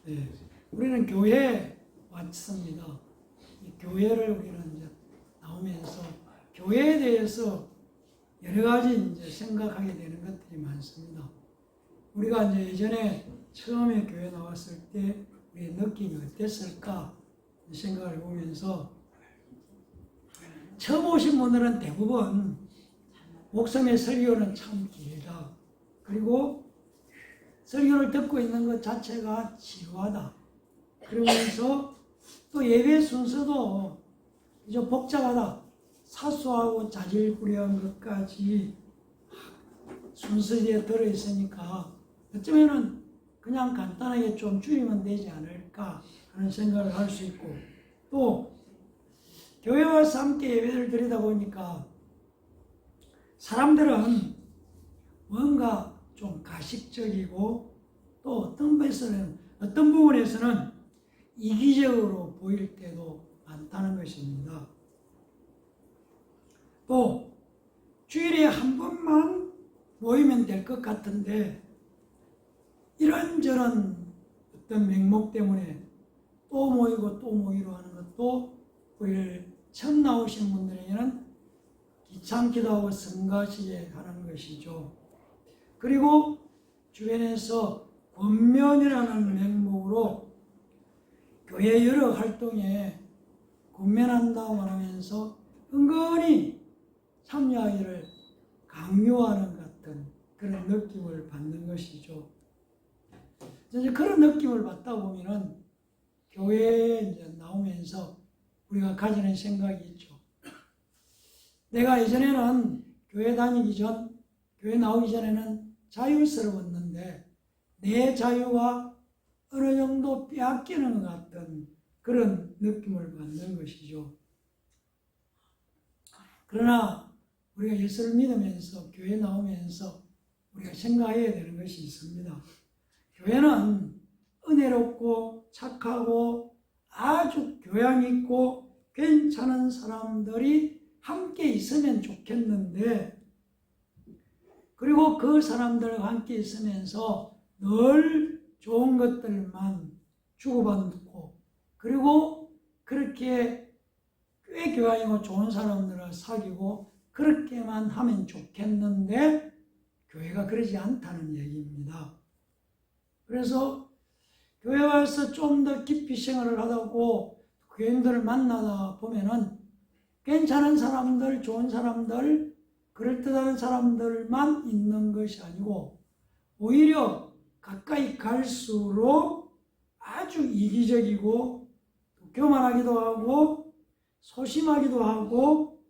네. 우리는 교회에 왔습니다. 이 교회를 우리는 이제 나오면서 교회에 대해서 여러 가지 이제 생각하게 되는 것들이 많습니다. 우리가 이제 예전에 처음에 교회 나왔을 때 우리의 느낌이 어땠을까 생각을 해보면서 처음 오신 분들은 대부분 목성의 설교는 참 길다. 그리고 설교를 듣고 있는 것 자체가 지루하다. 그러면서 또 예배 순서도 좀 복잡하다. 사소하고 자질구레한 것까지 순서에 들어있으니까 어쩌면은 그냥 간단하게 좀 줄이면 되지 않을까 하는 생각을 할 수 있고, 또 교회 와서 함께 예배를 드리다 보니까 사람들은 뭔가 좀 가식적이고 또 어떤 부분에서는 이기적으로 보일 때도 많다는 것입니다. 또 주일에 한 번만 모이면 될 것 같은데 이런저런 어떤 명목 때문에 또 모이고 또 모이러 하는 것도 우리 처음 나오신 분들에게는 귀찮기도 하고 성가시게 하는 것이죠. 그리고 주변에서 권면이라는 명목으로 교회 여러 활동에 권면한다고 하면서 은근히 참여하기를 강요하는 같은 그런 느낌을 받는 것이죠. 이제 그런 느낌을 받다 보면은 교회에 이제 나오면서 우리가 가지는 생각이 있죠. 내가 예전에는 교회 나오기 전에는 자유스러웠는데 내 자유가 어느 정도 빼앗기는 것 같은 그런 느낌을 받는 것이죠. 그러나 우리가 예수를 믿으면서 교회 나오면서 우리가 생각해야 되는 것이 있습니다. 교회는 은혜롭고 착하고 아주 교양 있고 괜찮은 사람들이 함께 있으면 좋겠는데, 그리고 그 사람들과 함께 있으면서 늘 좋은 것들만 주고받고, 그리고 그렇게 꽤 교양이고 좋은 사람들을 사귀고 그렇게만 하면 좋겠는데 교회가 그러지 않다는 얘기입니다. 그래서 교회 와서 좀 더 깊이 생활을 하다고 교인들을 만나다 보면은 괜찮은 사람들, 좋은 사람들, 그럴듯한 사람들만 있는 것이 아니고 오히려 가까이 갈수록 아주 이기적이고 교만하기도 하고 소심하기도 하고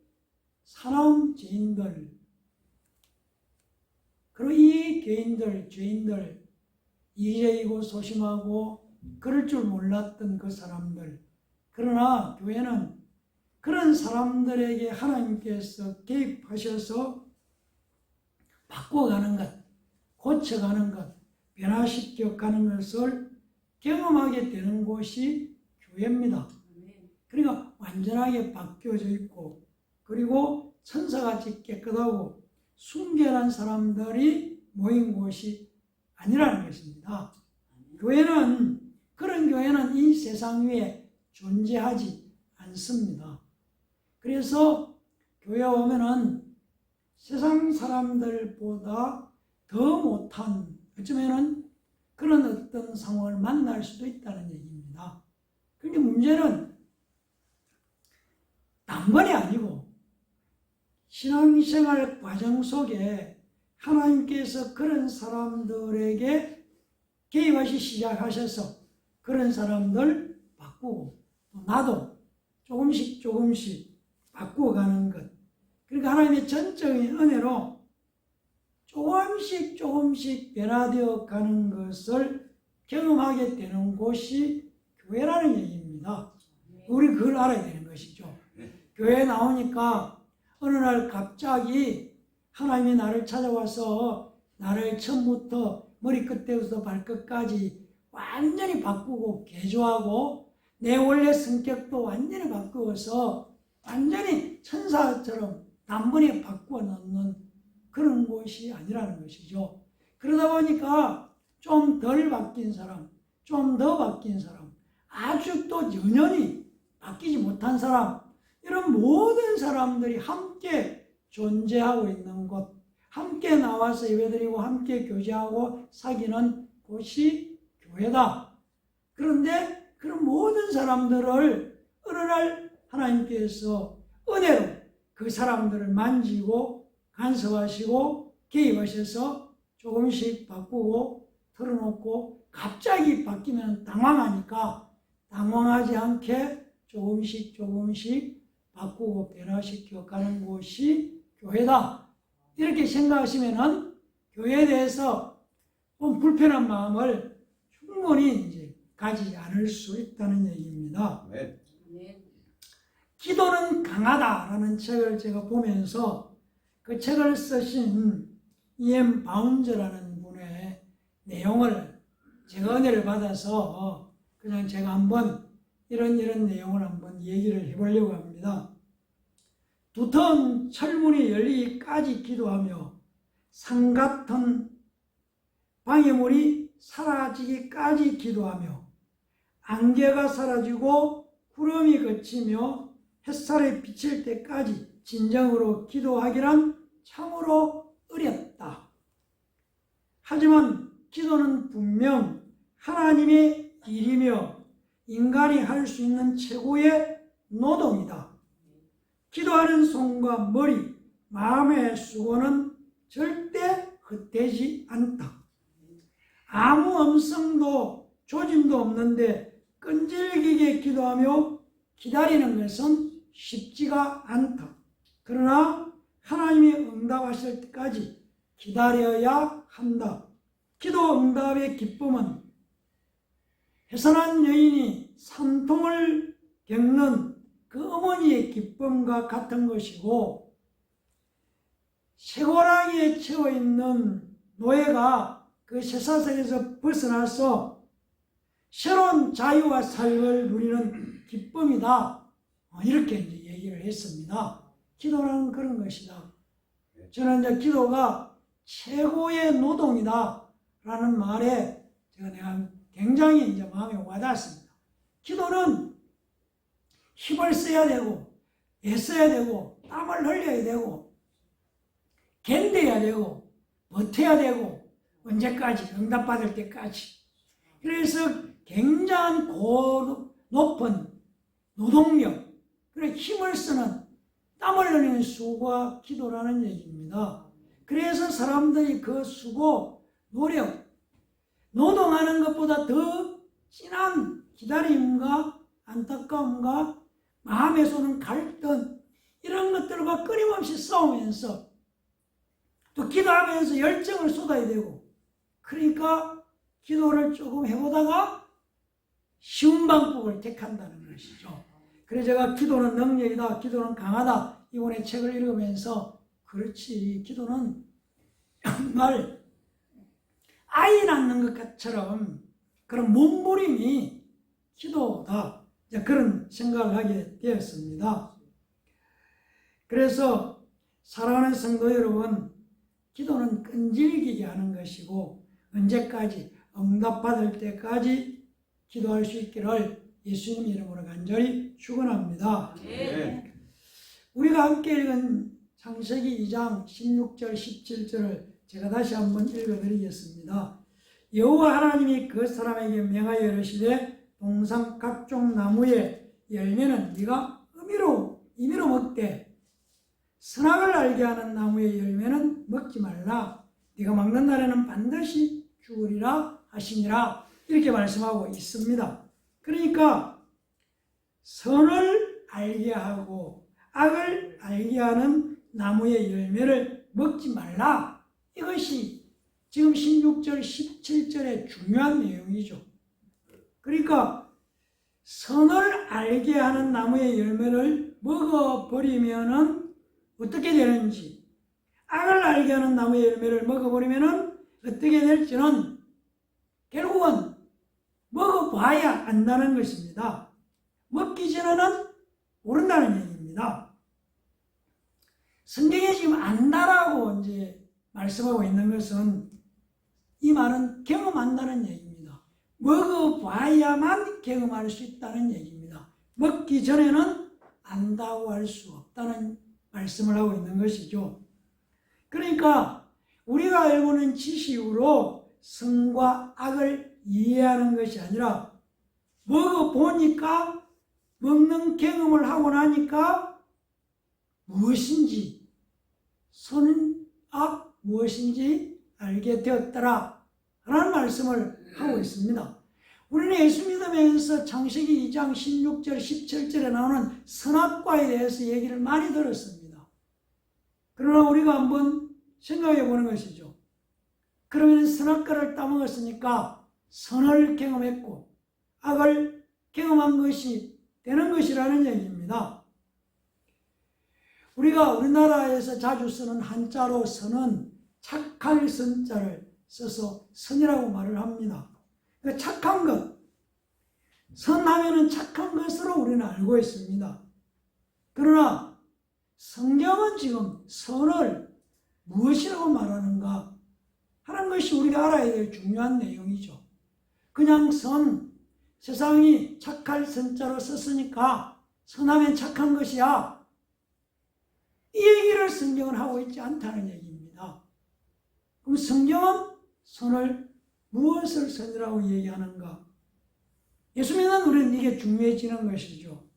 사나운 죄인들, 그리고 이 죄인들, 이기적이고 소심하고 그럴 줄 몰랐던 그 사람들, 그러나 교회는 그런 사람들에게 하나님께서 개입하셔서 바꿔가는 것, 고쳐가는 것, 변화시켜가는 것을 경험하게 되는 곳이 교회입니다. 그러니까 완전하게 바뀌어져 있고, 그리고 천사같이 깨끗하고 순결한 사람들이 모인 곳이 아니라는 것입니다. 그런 교회는 이 세상 위에 존재하지 않습니다. 그래서 교회에 오면은 세상 사람들보다 더 못한, 어쩌면은 그런 어떤 상황을 만날 수도 있다는 얘기입니다. 그런데 문제는 단번이 아니고 신앙생활 과정 속에 하나님께서 그런 사람들에게 개입하시 시작하셔서 그런 사람들 바꾸고, 또 나도 조금씩 바꾸어가는 것. 그러니까 하나님의 전적인 은혜로 조금씩 변화되어 가는 것을 경험하게 되는 곳이 교회라는 얘기입니다. 우리 그걸 알아야 되는 것이죠. 교회에 나오니까 어느 날 갑자기 하나님이 나를 찾아와서 나를 처음부터 머리끝에서 발끝까지 완전히 바꾸고 개조하고 내 원래 성격도 완전히 바꾸어서 완전히 천사처럼 단번에 바꾸어 놓는 그런 곳이 아니라는 것이죠. 그러다 보니까 좀 덜 바뀐 사람, 좀 더 바뀐 사람, 아주 또 연연히 바뀌지 못한 사람, 이런 모든 사람들이 함께 존재하고 있는 곳, 함께 나와서 예배드리고 함께 교제하고 사귀는 곳이 교회다. 그런데 그런 모든 사람들을 어느 날 하나님께서 은혜로 그 사람들을 만지고 간섭하시고 개입하셔서 조금씩 바꾸고 털어놓고 갑자기 바뀌면 당황하니까 당황하지 않게 조금씩 바꾸고 변화시켜 가는 곳이 교회다. 이렇게 생각하시면은 교회에 대해서 좀 불편한 마음을 충분히 이제 가지지 않을 수 있다는 얘기입니다. 네. 기도는 강하다라는 책을 제가 보면서 그 책을 쓰신 E.M. 바운저라는 분의 내용을 제가 은혜를 받아서 그냥 제가 한번 이런 내용을 한번 얘기를 해보려고 합니다. 두터운 철문이 열리기까지 기도하며 산 같은 방해물이 사라지기까지 기도하며 안개가 사라지고 구름이 그치며 햇살이 비칠 때까지 진정으로 기도하기란 참으로 어렵다. 하지만 기도는 분명 하나님의 일이며 인간이 할 수 있는 최고의 노동이다. 기도하는 손과 머리, 마음의 수고는 절대 헛되지 않다. 아무 음성도 조짐도 없는데 끈질기게 기도하며 기다리는 것은 쉽지가 않다. 그러나 하나님이 응답하실 때까지 기다려야 한다. 기도 응답의 기쁨은 해산한 여인이 산통을 겪는 그 어머니의 기쁨과 같은 것이고, 쇠고랑이에 채워 있는 노예가 그 쇠사슬에서 벗어나서 새로운 자유와 삶을 누리는 기쁨이다. 이렇게 이제 얘기를 했습니다. 기도는 그런 것이다. 저는 이제 기도가 최고의 노동이다 라는 말에 내가 굉장히 이제 마음에 와닿았습니다. 기도는 힘을 써야 되고 애써야 되고 땀을 흘려야 되고 견뎌야 되고 버텨야 되고 언제까지? 응답받을 때까지. 그래서 굉장한 높은 노동력, 그래 힘을 쓰는 땀을 흘리는 수고와 기도라는 얘기입니다. 그래서 사람들이 그 수고, 노력, 노동하는 것보다 더 진한 기다림과 안타까움과 마음에 쏘는 갈등, 이런 것들과 끊임없이 싸우면서 또 기도하면서 열정을 쏟아야 되고, 그러니까 기도를 조금 해보다가 쉬운 방법을 택한다는 것이죠. 그래서 제가 기도는 능력이다, 기도는 강하다, 이번에 책을 읽으면서 그렇지, 기도는 정말 아이 낳는 것처럼 그런 몸부림이 기도다, 그런 생각을 하게 되었습니다. 그래서 사랑하는 성도 여러분, 기도는 끈질기게 하는 것이고 언제까지? 응답받을 때까지 기도할 수 있기를 예수님 이름으로 간절히 축원합니다. 네. 우리가 함께 읽은 창세기 2장 16절 17절을 제가 다시 한번 읽어드리겠습니다. 여호와 하나님이 그 사람에게 명하여 이르시되 동산 각종 나무의 열매는 네가 임의로 먹되 선악을 알게 하는 나무의 열매는 먹지 말라. 네가 먹는 날에는 반드시 죽으리라 하시니라. 이렇게 말씀하고 있습니다. 그러니까 선을 알게 하고 악을 알게 하는 나무의 열매를 먹지 말라. 이것이 지금 16절, 17절의 중요한 내용이죠. 그러니까 선을 알게 하는 나무의 열매를 먹어버리면은 어떻게 되는지, 악을 알게 하는 나무의 열매를 먹어버리면은 어떻게 될지는 결국은 먹어봐야 안다는 것입니다. 먹기 전에는 모른다는 얘기입니다. 성경에 지금 안다라고 이제 말씀하고 있는 것은 이 말은 경험한다는 얘기입니다. 먹어봐야만 경험할 수 있다는 얘기입니다. 먹기 전에는 안다고 할 수 없다는 말씀을 하고 있는 것이죠. 그러니까 우리가 알고 있는 지식으로 선과 악을 이해하는 것이 아니라 먹어보니까, 먹는 경험을 하고 나니까 무엇인지, 선, 악 무엇인지 알게 되었더라 라는 말씀을 하고 있습니다. 우리는 예수 믿으면서 창세기 2장 16절 17절에 나오는 선악과에 대해서 얘기를 많이 들었습니다. 그러나 우리가 한번 생각해 보는 것이죠. 그러면 선악과를 따먹었으니까 선을 경험했고 악을 경험한 것이 되는 것이라는 얘기입니다. 우리가 우리나라에서 자주 쓰는 한자로 선은 착할 선자를 써서 선이라고 말을 합니다. 그러니까 착한 것, 선하면은 착한 것으로 우리는 알고 있습니다. 그러나 성경은 지금 선을 무엇이라고 말하는가 하는 것이 우리가 알아야 될 중요한 내용이죠. 그냥 선, 세상이 착할 선자로 썼으니까 선하면 착한 것이야, 이 얘기를 성경은 하고 있지 않다는 얘기입니다. 그럼 성경은 선을 무엇을 선이라고 얘기하는가? 예수 믿는 우리는 이게 중요해지는 것이죠.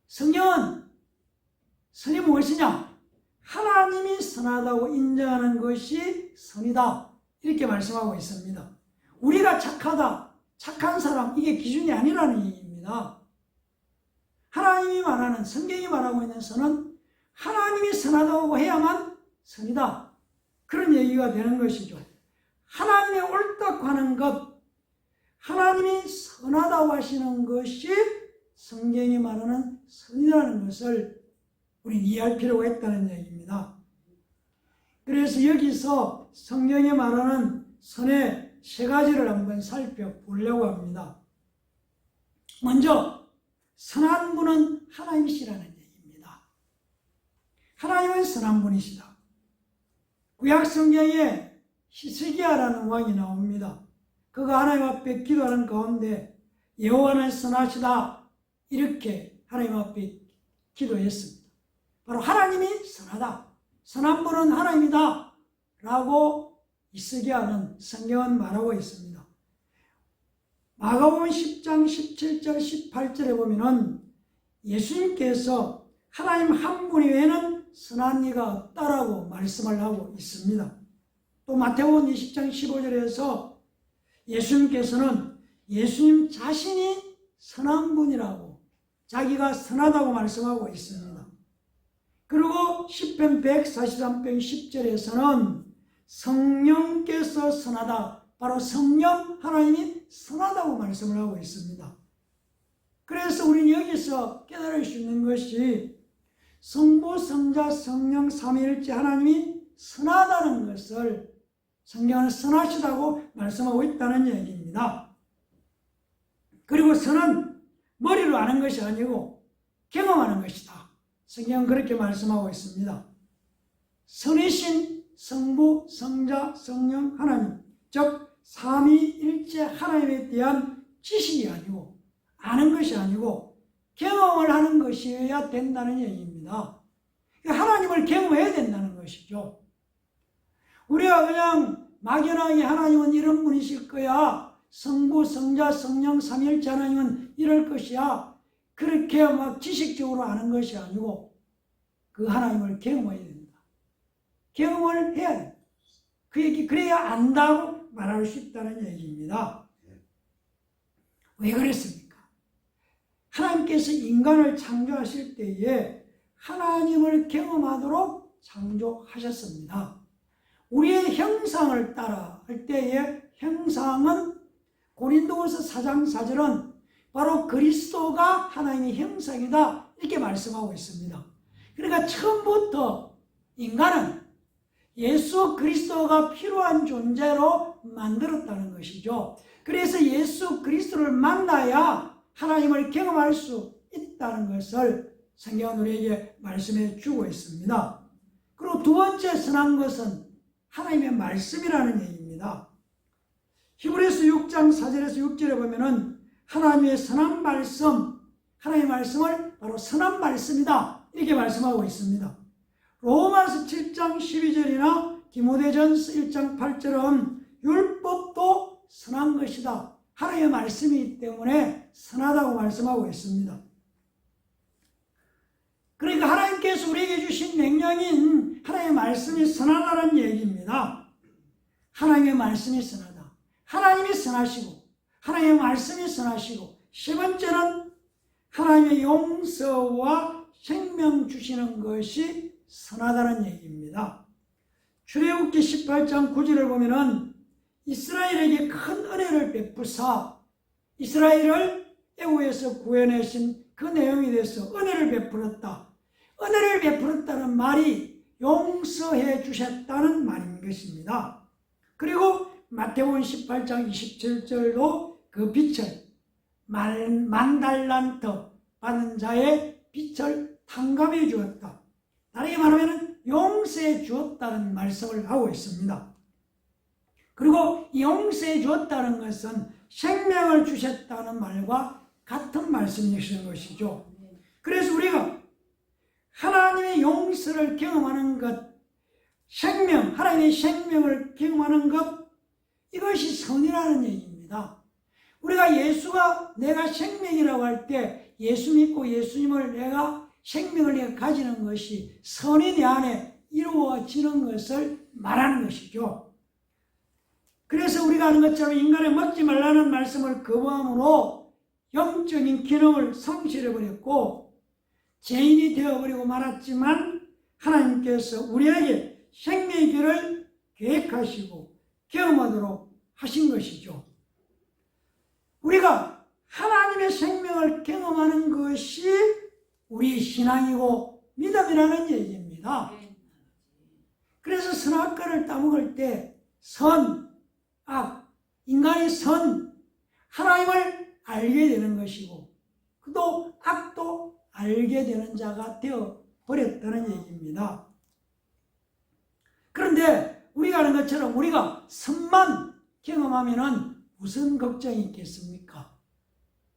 성경은 선이 무엇이냐? 하나님이 선하다고 인정하는 것이 선이다, 이렇게 말씀하고 있습니다. 우리가 착하다, 착한 사람, 이게 기준이 아니라는 얘기입니다. 하나님이 말하는, 성경이 말하고 있는 선은 하나님이 선하다고 해야만 선이다, 그런 얘기가 되는 것이죠. 하나님의 옳다고 하는 것, 하나님이 선하다고 하시는 것이 성경이 말하는 선이라는 것을 우리는 이해할 필요가 있다는 얘기입니다. 그래서 여기서 성경이 말하는 선의 세 가지를 한번 살펴보려고 합니다. 먼저 선한 분은 하나님이시라는 얘기입니다. 하나님은 선한 분이시다. 구약 성경에 히스기야라는 왕이 나옵니다. 그가 하나님 앞에 기도하는 가운데 여호와는 선하시다, 이렇게 하나님 앞에 기도했습니다. 바로 하나님이 선하다, 선한 분은 하나님이다 라고 히스기야는 성경은 말하고 있습니다. 마가복음 10장 17절 18절에 보면은 예수님께서 하나님 한 분 외에는 선한 이가 없다라고 말씀을 하고 있습니다. 또 마태복음 20장 15절에서 예수님께서는 예수님 자신이 선한 분이라고, 자기가 선하다고 말씀하고 있습니다. 그리고 시편 143편 10절에서는 성령께서 선하다, 바로 성령 하나님이 선하다고 말씀을 하고 있습니다. 그래서 우리는 여기서 깨달을 수 있는 것이 성부, 성자, 성령 삼위일체 하나님이 선하다는 것을 성경은 선하시다고 말씀하고 있다는 얘기입니다. 그리고 선은 머리로 아는 것이 아니고 경험하는 것이다, 성경은 그렇게 말씀하고 있습니다. 선이신 성부, 성자, 성령 하나님, 즉 삼위일체 하나님에 대한 지식이 아니고 아는 것이 아니고 경험을 하는 것이어야 된다는 얘기입니다. 하나님을 경험해야 된다는 것이죠. 우리가 그냥 막연하게 하나님은 이런 분이실 거야, 성부, 성자, 성령, 삼위일체 하나님은 이럴 것이야, 그렇게 막 지식적으로 아는 것이 아니고 그 하나님을 경험해야 된다. 경험을 해야 된다. 그 얘기, 그래야 안다고 말할 수 있다는 얘기입니다. 왜 그랬습니까? 하나님께서 인간을 창조하실 때에 하나님을 경험하도록 창조하셨습니다. 우리의 형상을 따라 할 때의 형상은 고린도후서 4장 4절은 바로 그리스도가 하나님의 형상이다, 이렇게 말씀하고 있습니다. 그러니까 처음부터 인간은 예수 그리스도가 필요한 존재로 만들었다는 것이죠. 그래서 예수 그리스도를 만나야 하나님을 경험할 수 있다는 것을 성경은 우리에게 말씀해 주고 있습니다. 그리고 두 번째 선한 것은 하나님의 말씀이라는 얘기입니다. 히브리서 6장 4절에서 6절에 보면은 하나님의 선한 말씀, 하나님의 말씀을 바로 선한 말씀이다 이렇게 말씀하고 있습니다. 로마서 7장 12절이나 디모데전서 1장 8절은 율법도 선한 것이다. 하나님의 말씀이기 때문에 선하다고 말씀하고 있습니다. 그러니까 하나님께서 우리에게 주신 명령인 하나님의 말씀이 선하다는 얘기입니다. 하나님의 말씀이 선하다. 하나님이 선하시고 하나님의 말씀이 선하시고 세 번째는 하나님의 용서와 생명 주시는 것이 선하다는 얘기입니다. 출애굽기 18장 9절을 보면은 이스라엘에게 큰 은혜를 베푸사 이스라엘을 애굽에서 구해내신 그 내용에 대해서 은혜를 베풀었다. 은혜를 베풀었다는 말이 용서해 주셨다는 말인 것입니다. 그리고 마태복음 18장 27절도 그 빛을 만 달란트 받은 자의 빛을 탕감해 주었다. 다르게 말하면 용서해 주었다는 말씀을 하고 있습니다. 그리고 용서해 주었다는 것은 생명을 주셨다는 말과 같은 말씀이신 것이죠. 그래서 우리가 하나님의 용서를 경험하는 것, 하나님의 생명을 경험하는 것, 이것이 선이라는 얘기입니다. 우리가 예수가 내가 생명이라고 할 때 예수 믿고 예수님을 내가 생명을 내가 가지는 것이 선이 내 안에 이루어지는 것을 말하는 것이죠. 그래서 우리가 아는 것처럼 인간의 먹지 말라는 말씀을 거부함으로 영적인 기능을 상실해버렸고 죄인이 되어버리고 말았지만 하나님께서 우리에게 생명의 길을 계획하시고 경험하도록 하신 것이죠. 우리가 하나님의 생명을 경험하는 것이 우리 신앙이고 믿음이라는 얘기입니다. 그래서 선악과를 따먹을 때 선, 악, 인간이 선, 하나님을 알게 되는 것이고 또 악도 알게 되는 자가 되어 버렸다는 얘기입니다. 그런데 우리가 아는 것처럼 우리가 선만 경험하면은 무슨 걱정이 있겠습니까?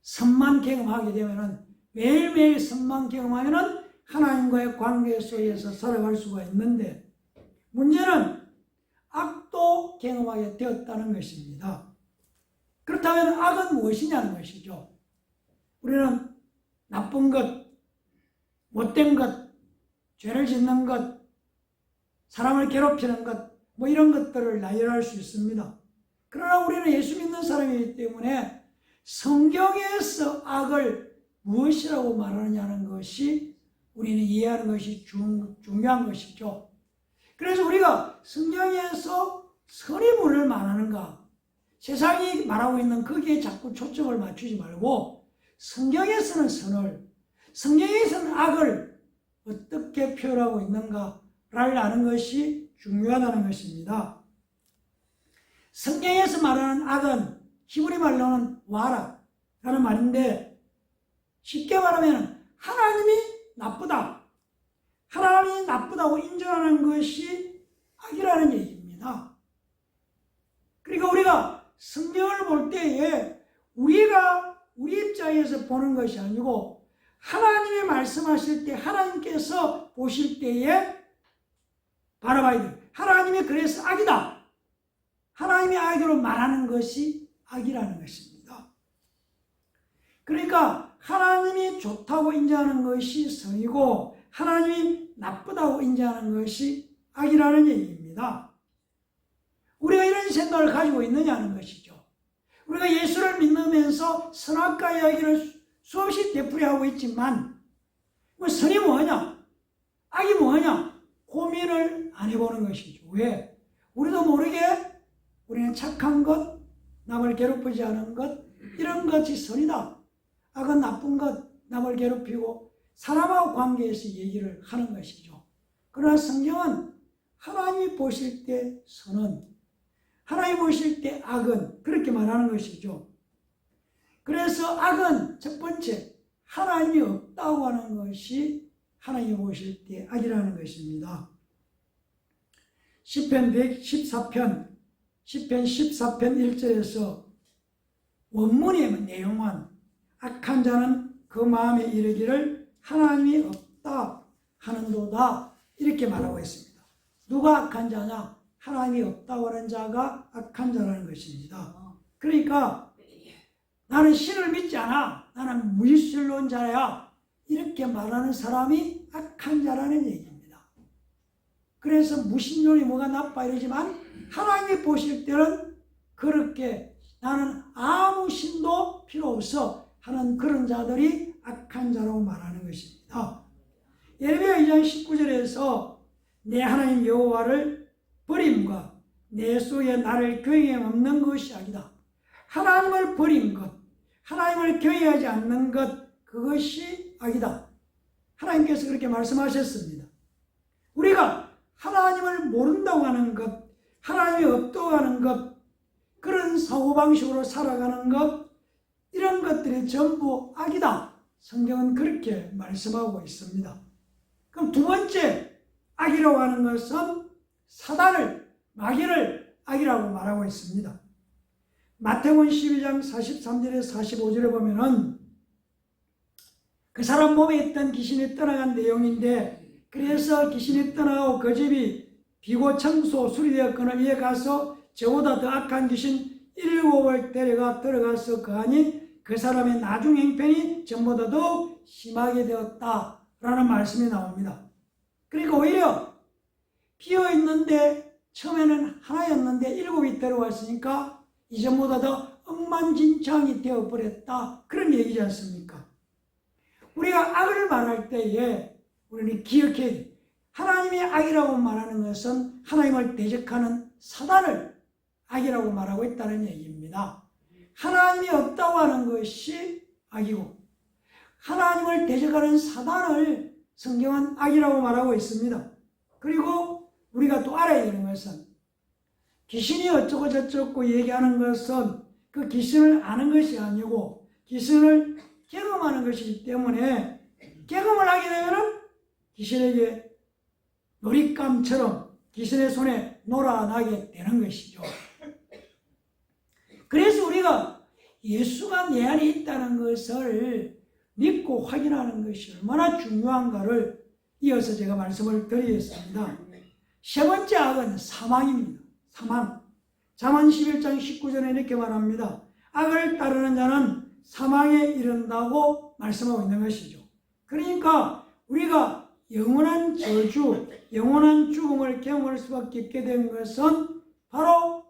선만 경험하게 되면은 매일매일 선만 경험하면은 하나님과의 관계 속에서 살아갈 수가 있는데 문제는 악도 경험하게 되었다는 것입니다. 그렇다면 악은 무엇이냐는 것이죠. 우리는 나쁜 것, 못된 것, 죄를 짓는 것, 사람을 괴롭히는 것, 뭐 이런 것들을 나열할 수 있습니다. 그러나 우리는 예수 믿는 사람이기 때문에 성경에서 악을 무엇이라고 말하느냐는 것이 우리는 이해하는 것이 중요한 것이죠. 그래서 우리가 성경에서 선이 뭐를 말하는가, 세상이 말하고 있는 거기에 자꾸 초점을 맞추지 말고 성경에서는 선을, 성경에서는 악을 어떻게 표현하고 있는가를 아는 것이 중요하다는 것입니다. 성경에서 말하는 악은 히브리 말로는 와라라는 말인데 쉽게 말하면 하나님이 나쁘다, 하나님이 나쁘다고 인정하는 것이 악이라는 얘기입니다. 그러니까 우리가 성경을 볼 때에 우리 입장에서 보는 것이 아니고 하나님이 말씀하실 때 하나님께서 보실 때에 바라봐야 돼요. 하나님이 그래서 악이다, 하나님이 악으로 말하는 것이 악이라는 것입니다. 그러니까 하나님이 좋다고 인정하는 것이 선이고 하나님이 나쁘다고 인정하는 것이 악이라는 얘기입니다. 우리가 이런 생각을 가지고 있느냐는 것이죠. 우리가 예수를 믿으면서 선악과 이야기를 수없이 되풀이하고 있지만 선이 뭐냐, 악이 뭐냐 고민을 안 해보는 것이죠. 왜? 우리도 모르게 우리는 착한 것, 남을 괴롭히지 않은 것, 이런 것이 선이다. 악은 나쁜 것, 남을 괴롭히고 사람하고 관계에서 얘기를 하는 것이죠. 그러나 성경은 하나님이 보실 때 선은, 하나님이 보실 때 악은 그렇게 말하는 것이죠. 그래서 악은 첫 번째 하나님이 없다고 하는 것이 하나님이 보실 때 악이라는 것입니다. 시편 114편 시편 14편 1절에서 원문의 내용은 악한 자는 그 마음에 이르기를 하나님이 없다 하는도다 이렇게 말하고 있습니다. 누가 악한 자냐? 하나님이 없다고 하는 자가 악한 자라는 것입니다. 그러니까 나는 신을 믿지 않아. 나는 무신론자야. 이렇게 말하는 사람이 악한 자라는 얘기입니다. 그래서 무신론이 뭐가 나빠 이러지만 하나님이 보실 때는 그렇게 나는 아무 신도 필요 없어 하는 그런 자들이 악한 자라고 말하는 것입니다. 예레미야 2장 19절에서 내 하나님 여호와를 버림과 내 속에 나를 경외함 없는 것이 악이다. 하나님을 버린 것, 하나님을 경외하지 않는 것, 그것이 악이다. 하나님께서 그렇게 말씀하셨습니다. 우리가 하나님을 모른다고 하는 것, 하나님이 없다고 하는 것, 그런 사고방식으로 살아가는 것, 이런 것들이 전부 악이다. 성경은 그렇게 말씀하고 있습니다. 그럼 두 번째 악이라고 하는 것은 사단을, 마귀를 악이라고 말하고 있습니다. 마태복음 12장 43절에서 45절에 보면은 그 사람 몸에 있던 귀신이 떠나간 내용인데, 그래서 귀신이 떠나고 그 집이 비고 청소 수리되었거늘 이에 가서 저보다 더 악한 귀신 7을 데려가 들어가서 거하니 그 사람의 나중 행편이 전보다 더욱 심하게 되었다라는 말씀이 나옵니다. 그러니까 오히려 비어있는데 처음에는 하나였는데 7이 데려왔으니까 이전보다 더 억만진창이 되어버렸다, 그런 얘기지 않습니까? 우리가 악을 말할 때에 우리는 기억해야 돼. 하나님이 악이라고 말하는 것은 하나님을 대적하는 사단을 악이라고 말하고 있다는 얘기입니다. 하나님이 없다고 하는 것이 악이고 하나님을 대적하는 사단을 성경은 악이라고 말하고 있습니다. 그리고 우리가 또 알아야 되는 것은 귀신이 어쩌고 저쩌고 얘기하는 것은 그 귀신을 아는 것이 아니고 귀신을 경험하는 것이기 때문에 경험을 하게 되면 귀신에게 놀잇감처럼 귀신의 손에 놀아나게 되는 것이죠. 그래서 우리가 예수가 내 안에 있다는 것을 믿고 확인하는 것이 얼마나 중요한가를 이어서 제가 말씀을 드리겠습니다. 세 번째 악은 사망입니다. 사망. 잠언 11장 19절에 이렇게 말합니다. 악을 따르는 자는 사망에 이른다고 말씀하고 있는 것이죠. 그러니까 우리가 영원한 저주, 영원한 죽음을 경험할 수밖에 없게 된 것은 바로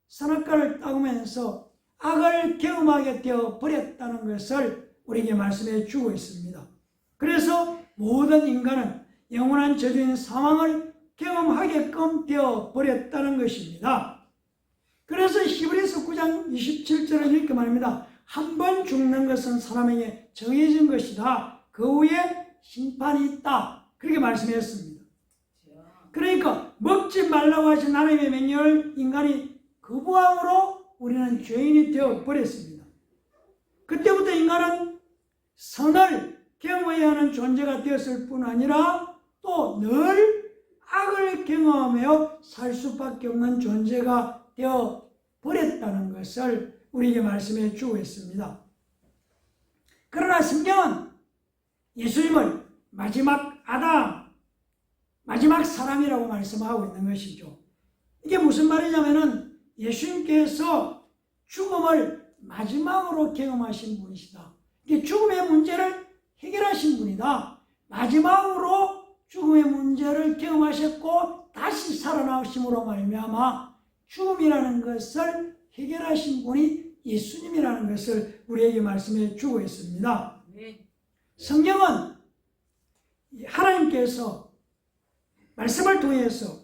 선악과를 따오면서 악을 경험하게 되어 버렸다는 것을 우리에게 말씀해 주고 있습니다. 그래서 모든 인간은 영원한 저주인 사망을 경험하게끔 되어 버렸다는 것입니다. 그래서 히브리서 9장 27절은 이렇게 말합니다. 한 번 죽는 것은 사람에게 정해진 것이다. 그 후에 심판이 있다. 그렇게 말씀했습니다. 그러니까 먹지 말라고 하신 하나님의 명령을 인간이 거부함으로 우리는 죄인이 되어 버렸습니다. 그때부터 인간은 선을 경험해야 하는 존재가 되었을 뿐 아니라 또 늘 악을 경험하며 살 수밖에 없는 존재가 되어 버렸다는 것을 우리에게 말씀해 주고 있습니다. 그러나 성경은 예수님을 마지막 아담, 마지막 사람이라고 말씀하고 있는 것이죠. 이게 무슨 말이냐면은 예수님께서 죽음을 마지막으로 경험하신 분이시다. 이게 죽음의 문제를 해결하신 분이다. 마지막으로 죽음의 문제를 경험하셨고 다시 살아나오심으로 말미암아 죽음이라는 것을 해결하신 분이 예수님이라는 것을 우리에게 말씀해 주고 있습니다. 성경은 하나님께서 말씀을 통해서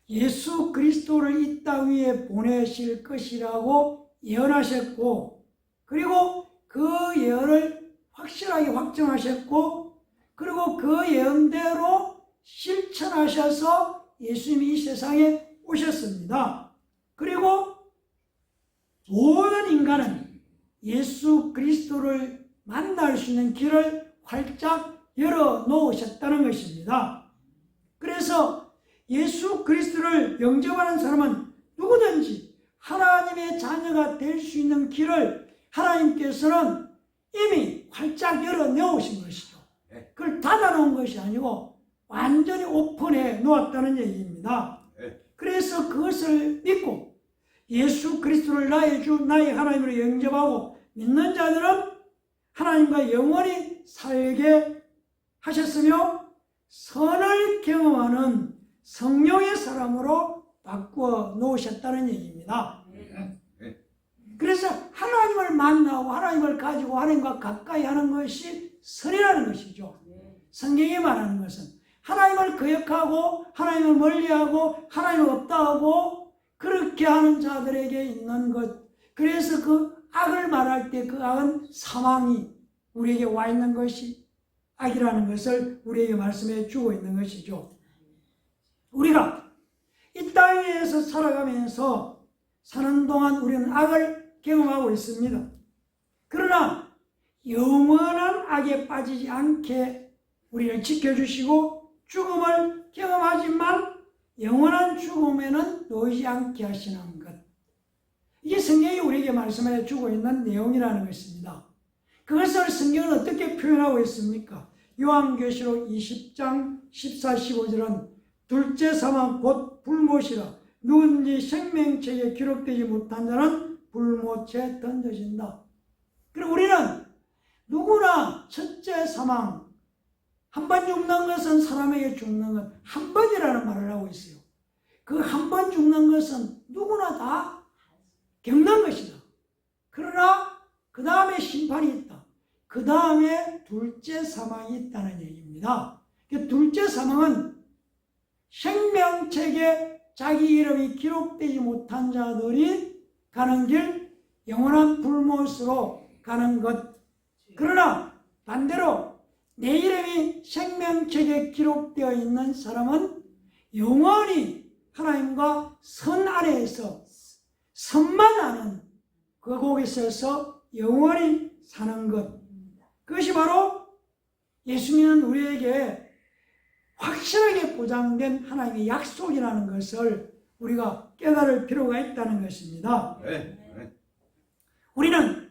예수 그리스도를 이 땅 위에 보내실 것이라고 예언하셨고, 그리고 그 예언을 확실하게 확정하셨고, 그리고 그 예언대로 실천하셔서 예수님이 이 세상에 오셨습니다. 그리고 모든 인간은 예수 그리스도를 만날 수 있는 길을 활짝 열어 놓으셨다는 것입니다. 그래서 예수 그리스도를 영접하는 사람은 누구든지 하나님의 자녀가 될 수 있는 길을 하나님께서는 이미 활짝 열어 놓으신 것이죠. 그걸 닫아놓은 것이 아니고 완전히 오픈해 놓았다는 얘기입니다. 그래서 그것을 믿고 예수 그리스도를 나의 주, 나의 하나님으로 영접하고 믿는 자들은 하나님과 영원히 살게 하셨으며 선을 경험하는 성령의 사람으로 바꾸어 놓으셨다는 얘기입니다. 그래서 하나님을 만나고 하나님을 가지고 하나님과 가까이 하는 것이 선이라는 것이죠. 성경이 말하는 것은 하나님을 거역하고 하나님을 멀리하고 하나님을 없다 하고 그렇게 하는 자들에게 있는 것. 그래서 그 악을 말할 때 그 악은 사망이 우리에게 와 있는 것이 악이라는 것을 우리에게 말씀해 주고 있는 것이죠. 우리가 이 땅에서 살아가면서 사는 동안 우리는 악을 경험하고 있습니다. 그러나 영원한 악에 빠지지 않게 우리를 지켜주시고 죽음을 경험하지만 영원한 죽음에는 놓이지 않게 하시는 것. 이게 성경이 우리에게 말씀해 주고 있는 내용이라는 것입니다. 그것을 성경은 어떻게 표현하고 있습니까? 요한계시록 20장 14, 15절은 둘째 사망 곧 불못이라 누구든지 생명책에 기록되지 못한 자는 불못에 던져진다. 그리고 우리는 누구나 첫째 사망, 한 번 죽는 것은 사람에게 죽는 것, 한 번이라는 말을 하고 있어요. 그 한 번 죽는 것은 누구나 다 겪는 것이다. 그러나 그 다음에 심판이 있다. 그 다음에 둘째 사망이 있다는 얘기입니다. 둘째 사망은 생명책에 자기 이름이 기록되지 못한 자들이 가는 길, 영원한 불못으로 가는 것. 그러나 반대로 내 이름이 생명책에 기록되어 있는 사람은 영원히 하나님과 선 아래에서 선만 아는 그곳에 서서 영원히 사는 것. 그것이 바로 예수 믿는 우리에게 확실하게 보장된 하나님의 약속이라는 것을 우리가 깨달을 필요가 있다는 것입니다. 우리는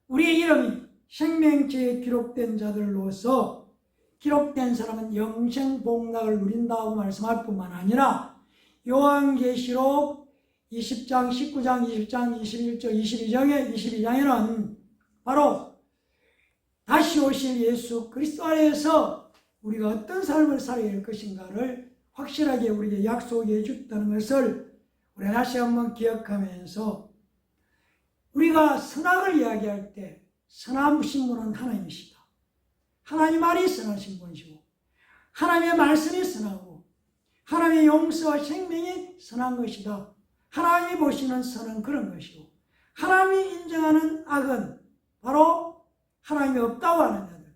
우리의 이름이 생명책에 기록된 자들로서 기록된 사람은 영생복락을 누린다고 말씀할 뿐만 아니라 요한계시록 20장, 19장, 20장, 21절, 22장에는 바로 다시 오실 예수 그리스도 안에서 우리가 어떤 삶을 살아야 할 것인가를 확실하게 우리에게 약속해 줬다는 것을 우리 다시 한번 기억하면서 우리가 선악을 이야기할 때 선하신 분은 하나님이시다. 하나님 말이 선하신 분이시고 하나님의 말씀이 선하고 하나님의 용서와 생명이 선한 것이다. 하나님이 보시는 선은 그런 것이고 하나님이 인정하는 악은 바로 하나님이 없다고 하는 자들,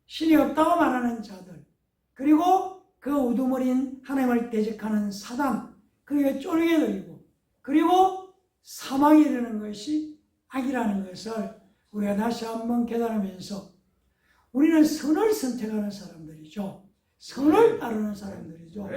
신이 없다고 말하는 자들, 그리고 그 우두머리인 하나님을 대적하는 사단, 그에게 쫄게 들이고 그리고 사망에 이르는 것이 악이라는 것을 우리가 다시 한번 깨달으면서 우리는 선을 선택하는 사람들이죠. 선을 따르는 사람들이죠.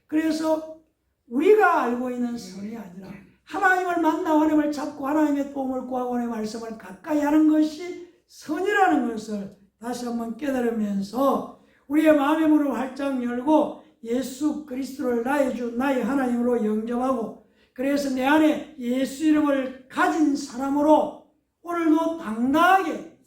그래서 우리가 알고 있는 선이 아니라 하나님을 만나고 하나님을 잡고 하나님의 도움을 구하고 하나님의 말씀을 가까이 하는 것이 선이라는 것을 다시 한번 깨달으면서 우리의 마음의 문을 활짝 열고 예수 그리스도를 나의 주, 나의 하나님으로 영접하고 그래서 내 안에 예수 이름을 가진 사람으로 오늘도 당당하게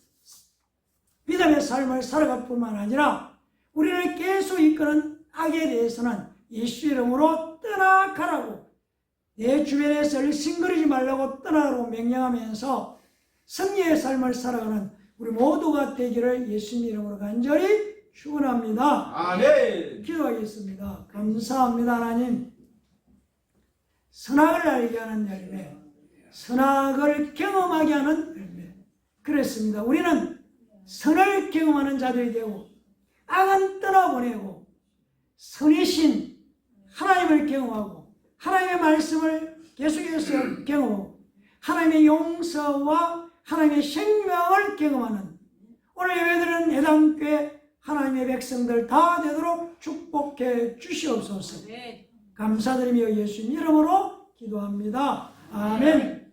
믿음의 삶을 살아갈 뿐만 아니라 우리를 계속 이끄는 악에 대해서는 예수 이름으로 떠나가라고 내 주변에서 일싱거리지 말라고 떠나라고 명령하면서 승리의 삶을 살아가는 우리 모두가 되기를 예수님 이름으로 간절히 축원합니다. 아멘. 기도하겠습니다. 감사합니다. 하나님, 선악을 알게 하는 열매, 선악을 경험하게 하는 열매. 그렇습니다. 우리는 선을 경험하는 자들이 되고 악은 떠나보내고 선이신 하나님을 경험하고 하나님의 말씀을 계속해서 경험하고 하나님의 용서와 하나님의 생명을 경험하는 오늘 예배드리는 해당교회 하나님의 백성들 다 되도록 축복해 주시옵소서. 감사드리며 예수님 이름으로 기도합니다. 아멘.